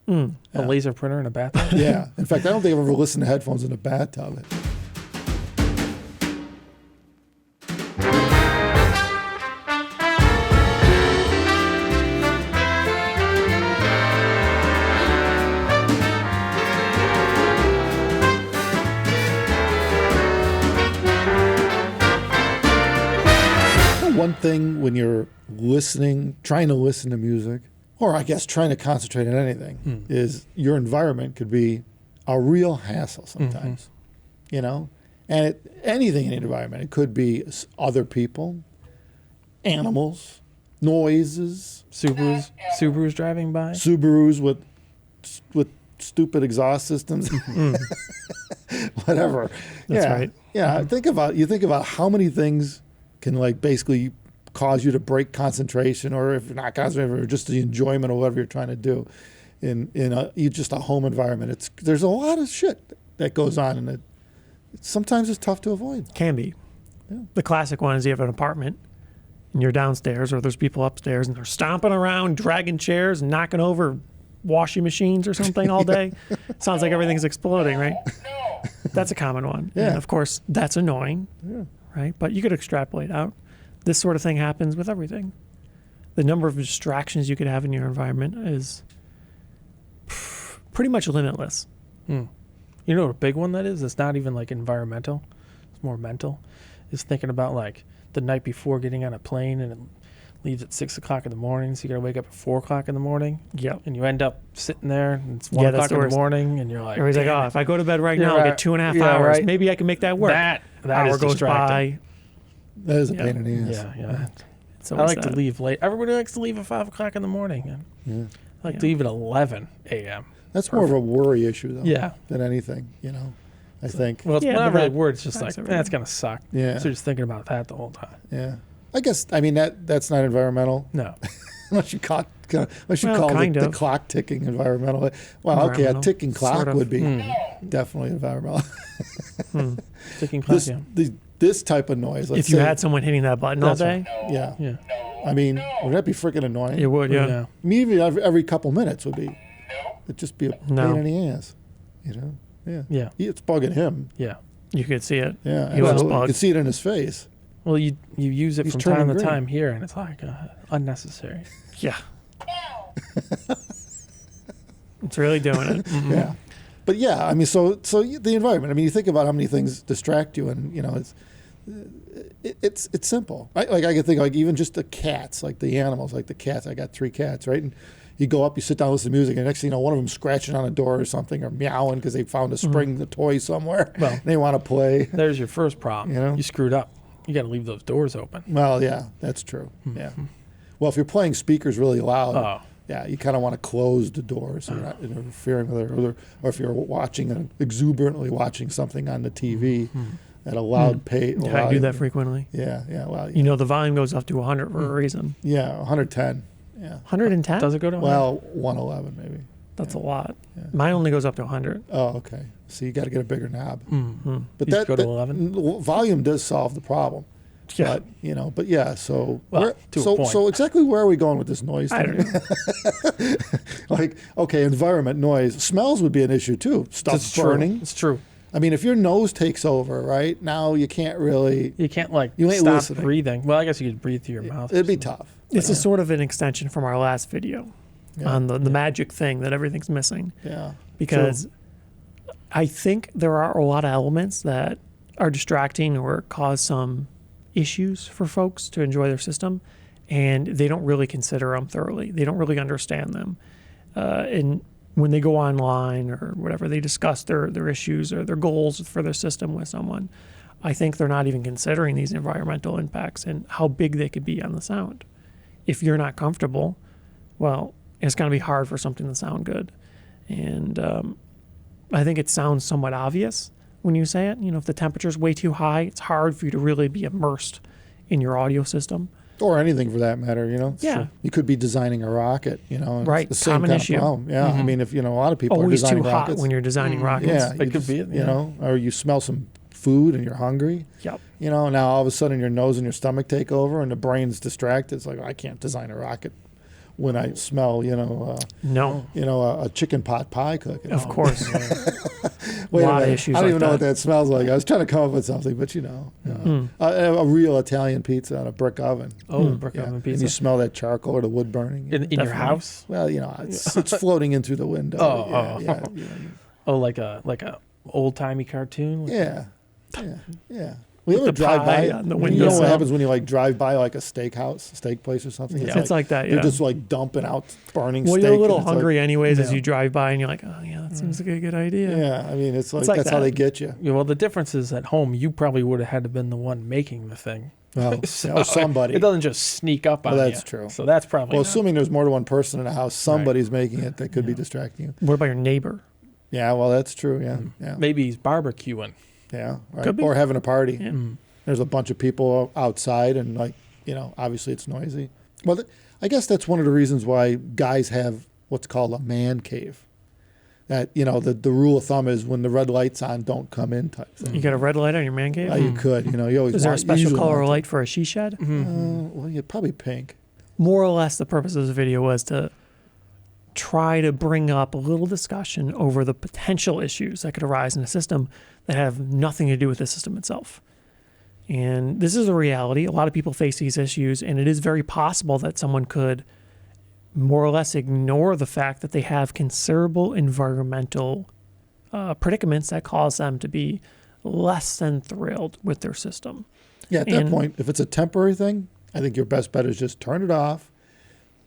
A laser printer in a bathtub? Yeah. In fact, I don't think I've ever listened to headphones in a bathtub. One thing when you're trying to listen to music, or I guess trying to concentrate on anything, is your environment could be a real hassle sometimes, you know? And anything in the environment, it could be other people, animals, noises. Subarus driving by? Subarus with stupid exhaust systems. Whatever. That's right. Yeah, think about how many things can like basically cause you to break concentration, or if you're not concentrating, or just the enjoyment of whatever you're trying to do in just a home environment. There's a lot of shit that goes on, and sometimes it's tough to avoid. Can be. Yeah. The classic one is you have an apartment and you're downstairs, or there's people upstairs and they're stomping around, dragging chairs, and knocking over washing machines or something all day. Sounds like everything's exploding, right? That's a common one. Yeah. And of course, that's annoying. Yeah. Right? But you could extrapolate out. This sort of thing happens with everything. The number of distractions you could have in your environment is pretty much limitless. You know what a big one that is? It's not even like environmental. It's more mental. It's thinking about like the night before getting on a plane and it leaves at 6 o'clock in the morning, so you got to wake up at 4 o'clock in the morning. Yep. And you end up sitting there and it's 1 o'clock in the morning and you're like, everybody's like, oh, if I go to bed right now, I'll get 2.5 hours. Right. Maybe I can make that work. That hour is goes distracting. by. That is a pain in the ass. Yeah. So I like to leave late. Everybody likes to leave at 5 o'clock in the morning. I like to leave at 11 a.m. That's more of a worry issue, though, than anything, you know, I think. Well, it's not really worried. It's just like, that's going to suck. Yeah. So you're just thinking about that the whole time. Yeah. I guess, I mean, that's not environmental. No. Unless you call the clock ticking environmental. Well, okay, a ticking clock would be definitely environmental. Ticking clock, this type of noise. If you had someone hitting that button all day. Right. Yeah. I mean, would that be freaking annoying? It would, yeah. Maybe every couple minutes would be. It'd just be a pain in the ass, you know? Yeah. It's bugging him. Yeah. You could see it. Yeah. You could see it in his face. Well, you use it from time to time here, and it's like unnecessary. Yeah. It's really doing it. Mm-hmm. Yeah. But yeah, I mean, so the environment. I mean, you think about how many things distract you, and you know, it's simple. I can think like even just the cats, like the animals, like the cats. I got 3 cats, right? And you go up, you sit down, listen to music, and next thing you know, one of them scratching on a door or something, or meowing because they found a spring the toy somewhere. Well, and they want to play. There's your first problem. You know, you screwed up. You got to leave those doors open. Well, yeah, that's true. Mm-hmm. Yeah. Well, if you're playing speakers really loud, you kind of want to close the doors so you're not interfering with it. Or if you're exuberantly watching something on the TV at a loud pace. I do that frequently. Yeah. Well, you know, the volume goes up to 100 for a reason. Yeah, 110. Yeah. 110? Does it go to 100? Well, 111 maybe. That's a lot. Yeah. Mine only goes up to 100. Oh, okay. So you got to get a bigger knob. Mm-hmm. But you go to 11? Volume does solve the problem. Yeah. But so point. So exactly where are we going with this noise thing? I don't know. Like, okay, environment, noise. Smells would be an issue too. Stuff burning. It's true. I mean, if your nose takes over, right, now you can't really... You can't, you ain't stop listening. Breathing. Well, I guess you could breathe through your mouth. It'd be tough. This is sort of an extension from our last video on the magic thing that everything's missing. Yeah. Because I think there are a lot of elements that are distracting or cause some issues for folks to enjoy their system, and they don't really consider them thoroughly. They don't really understand them. And when they go online or whatever, they discuss their issues or their goals for their system with someone. I think they're not even considering these environmental impacts and how big they could be on the sound. If you're not comfortable, well, it's going to be hard for something to sound good. And I think it sounds somewhat obvious when you say it. You know, if the temperature's way too high, it's hard for you to really be immersed in your audio system. Or anything for that matter, you know. Yeah. Sure. You could be designing a rocket, you know. Right. It's the same Common kind issue. of problem. Yeah. Mm-hmm. I mean, if, you know, a lot of people always are designing too rockets. hot when you're designing rockets. Yeah. It could be, you know, or you smell some food and you're hungry. Yep. You know, now all of a sudden your nose and your stomach take over and the brain's distracted. It's like, I can't design a rocket when I smell, No, a chicken pot pie cooking. of course. Wait lot a of minute. issues I don't like even know what that. that smells like. I was trying to come up with something, but a real Italian pizza on a brick oven. Oh, brick Yeah. oven And you pizza. smell that charcoal or the wood burning. In your Definitely. house? Well, it's floating in through the window. Oh, yeah, oh. Oh, like a old timey cartoon? yeah. We With ever the drive pie by. on the You know windowsill. what happens when you drive by a steak place or something? Yeah. It's like that, They're yeah. just dumping out burning Well, steak. you're a and little it's hungry anyways as Yeah. you drive by, and you're like, oh yeah, that seems like a good idea. Yeah, I mean, it's like like that's how that. they get you. Yeah, well, the difference is at home, you probably would have had to been the one making the thing. Well, So or somebody. It doesn't just sneak up on Well, you. that's true. So that's probably Well, not- assuming there's more than one person in a house, somebody's making it that could be Yeah. distracting you. What about your neighbor? Yeah, well, that's true. Yeah, yeah, maybe he's barbecuing. yeah. Right. Could be. Or having a party. Yeah. There's a bunch of people outside, and obviously it's noisy. Well, I guess that's one of the reasons why guys have what's called a man cave. That the rule of thumb is when the red light's on, don't come in type thing. You got a red light on your man cave? You could, you always. Is there a want- special usually color want or to. light for a she shed? Well, yeah, probably pink. More or less, the purpose of this video was to try to bring up a little discussion over the potential issues that could arise in a system that have nothing to do with the system itself. And this is a reality. A lot of people face these issues, and it is very possible that someone could more or less ignore the fact that they have considerable environmental predicaments that cause them to be less than thrilled with their system. Yeah, at that And- point, if it's a temporary thing, I think your best bet is just turn it off,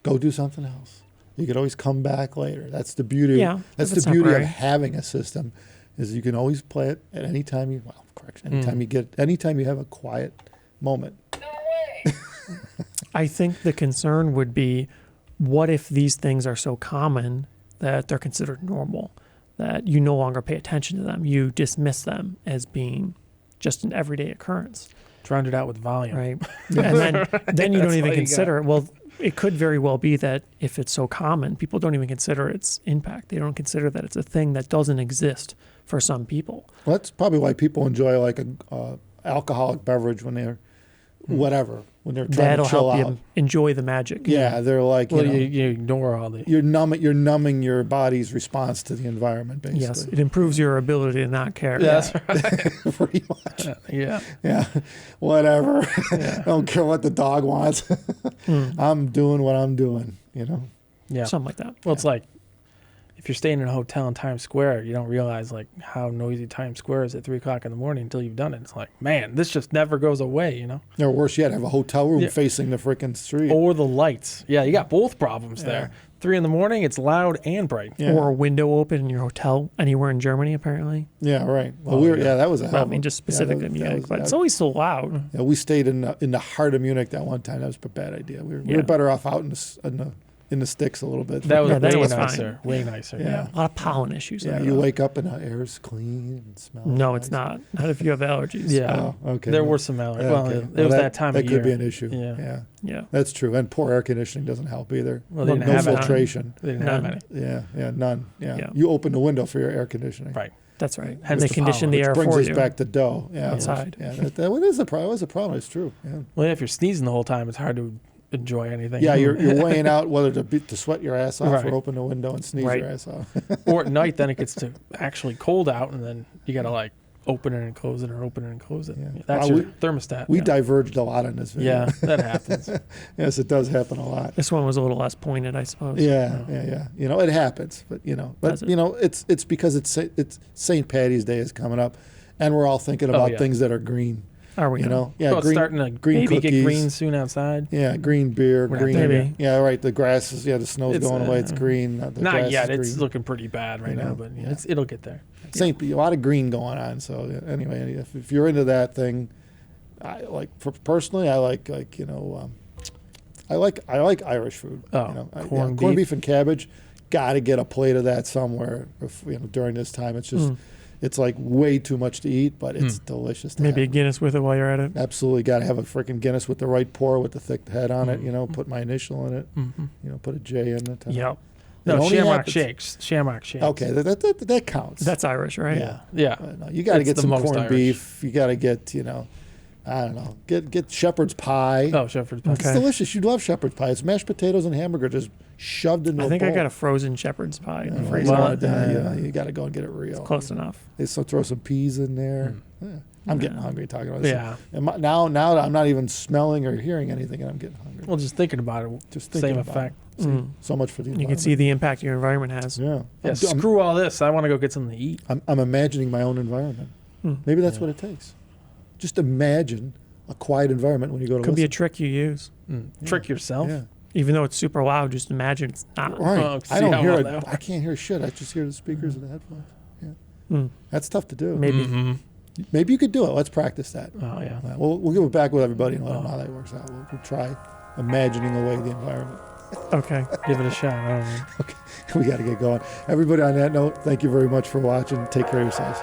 go do something else. You could always come back later. That's the beauty. Yeah, That's if the it's beauty temporary. of having a system, is you can always play it at any time you. Well, correction. Anytime you have a quiet moment. I think the concern would be, what if these things are so common that they're considered normal, that you no longer pay attention to them, you dismiss them as being just an everyday occurrence, Drowned it out with volume. right? And then you don't That's even all you consider, well, it could very well be that if it's so common, people don't even consider its impact. They don't consider that it's a thing that doesn't exist for some people. Well, that's probably why people enjoy a alcoholic beverage when they're whatever, when they're trying That'll to chill help out. you enjoy the magic. Yeah, they're like, Well, you ignore all the. you're numbing your body's response to the environment, basically. Yes, it improves your ability to not care. Yeah, that's right. Pretty much. Yeah. Yeah, whatever. Yeah. I don't care what the dog wants. I'm doing what I'm doing, Yeah. Something like that. Well, it's like if you're staying in a hotel in Times Square, you don't realize how noisy Times Square is at 3:00 in the morning until you've done it. It's like, man, this just never goes away, Or worse yet, have a hotel room Yeah. facing the freaking street. Or the lights. Yeah, you got both problems Yeah. there. 3 in the morning, it's loud and bright. Yeah. Or a window open in your hotel anywhere in Germany, apparently. Yeah, right. Well, Oh, yeah, that was a Well, hell I of a- mean, just specific yeah, to that Munich, was- but it's that- always so loud. Yeah, we stayed in the heart of Munich that one time. That was a bad idea. We Yeah. were better off out in the sticks a little bit. That was Yeah, that way was fine. nicer. Way nicer. Yeah. Yeah. A lot of pollen issues. Yeah, there, you though. wake up and the air's clean and smells. No, nice. it's not. Not if you have allergies. Yeah. Oh, okay. There well, were some allergies. yeah, Well, okay. it was that time that of year. could be an issue. Yeah. Yeah, Yeah. that's true. And poor air conditioning doesn't help either. Well, they Well, didn't No have any. filtration. They didn't have None. any. Yeah, none. Yeah. Yeah. You open the window for your air conditioning. Right. That's right. Hence And they the condition pollen, the Which air brings for us you. back to dough. Yeah, Outside. Yeah, that is a problem. That was a problem. It's true. Yeah. Well, if you're sneezing the whole time, it's hard to enjoy anything. Yeah, you're weighing out whether to sweat your ass off Right. or open the window and sneeze Right. your ass off. Or at night, then it gets to actually cold out, and then you got to open it and close it, or open it and close it. Yeah. That's Well, your thermostat. We yeah. diverged a lot in this video. Yeah, that happens. Yes, it does happen a lot. This one was a little less pointed, I suppose. Yeah. It happens, but Does it? it's because it's St. Patty's Day is coming up, and we're all thinking about yeah. things that are green. Are we? Yeah, Well, it's green, starting to green maybe cookies. get green soon outside. Yeah, green beer, We're not green. there Maybe. Yeah, right. The grass is the snow's It's, going away. It's green. The Not grass yet. is It's green. looking pretty bad right You know, now, but yeah. it'll get there. A lot of green going on. So anyway, if you're into that thing, I like personally, I like I like Irish food. Oh, corned corned beef. beef and cabbage. Got to get a plate of that somewhere. During this time, it's just it's like way too much to eat, but it's delicious. To Maybe a have. Guinness with it while you're at it. Absolutely got to have a freaking Guinness with the right pour with the thick head on it. Put my initial in it. Mm-hmm. Put a J in it. Yep. It No, only Shamrock happens- Shakes. Shamrock Shakes. Okay, that counts. That's Irish, right? Yeah. Yeah. No, you got to It's get the some most corned Irish. beef. You got to get, I don't know. Get shepherd's pie. Oh, shepherd's pie. It's Okay. delicious. You'd love shepherd's pie. It's mashed potatoes and hamburger just shoved into I think a bowl. I got a frozen shepherd's pie in the Yeah, freezer. Well, you got to go and get it real. Close enough. They still throw some peas in there. Yeah. I'm getting hungry talking about this. Yeah. And now I'm not even smelling or hearing anything, and I'm getting hungry. Well, just thinking about it, Just thinking same about effect. it. See, Mm. so much for the You environment. can see the impact your environment has. Yeah. Yeah, I'm screw all this. I want to go get something to eat. I'm imagining my own environment. Hmm. Maybe that's Yeah. what it takes. Just imagine a quiet environment when you go to Could be a listen. trick you use. Trick yourself. Yeah. Even though it's super loud, just imagine it's not. Right. Oh, I see don't how hear well it. that I can't hear shit. I just hear the speakers and the headphones. Yeah. Mm. That's tough to do. Maybe. Mm-hmm. Maybe you could do it. Let's practice that. Oh yeah. We'll give it back with everybody and let them Oh. know how that works out. We'll try imagining away the environment. Okay. Give it a shot. I don't know. We got to get going. Everybody, on that note, thank you very much for watching. Take care of yourselves.